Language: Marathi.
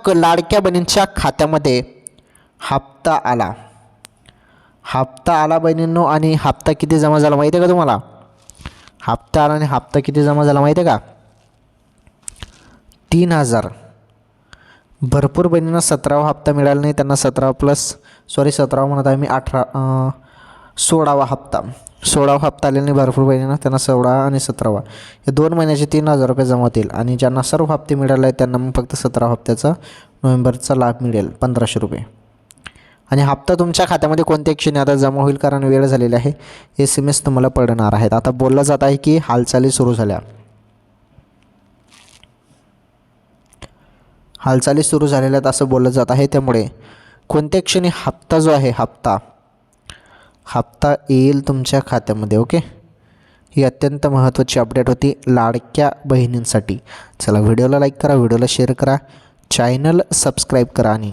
लाडक्या बहिणींच्या खात्यामध्ये हप्ता आला. हप्ता आला बहिणींनो. आणि हप्ता किती जमा झाला माहिती आहे का तुम्हाला? हप्ता आला आणि हप्ता किती जमा झाला माहिती आहे का? 3000. भरपूर बहिणींना 17वा हप्ता मिळाला नाही. त्यांना 17 म्हणत आहे मी, 16वा हप्ता. 16वा हप्ता आलेला नाही भरपूर बहिणींना. त्यांना 16 आणि 17वा या 2 महिन्याचे 3000 रुपये जमा होतील. आणि ज्यांना सर्व हप्ते मिळाले आहेत त्यांना मग फक्त 17 हप्त्याचा नोव्हेंबरचा लाभ मिळेल 1500 रुपये. आणि हप्ता तुमच्या खात्यामध्ये कोणत्या क्षणी आता जमा होईल, कारण वेळ झालेली आहे. SMS तुम्हाला पडणार आहेत. आता बोललं जात आहे की हालचाली सुरू झाल्या. हालचाली सुरू झालेल्या आहेत असं बोललं जात आहे. त्यामुळे कोणत्या क्षणी हप्ता जो आहे हप्ता येईल तुमच्या खात्यामध्ये. ओके, ही अत्यंत महत्त्वाची अपडेट होती लाडक्या बहिणींसाठी. चला, व्हिडिओला लाईक करा, व्हिडिओला शेअर करा, चॅनल सबस्क्राईब करा आणि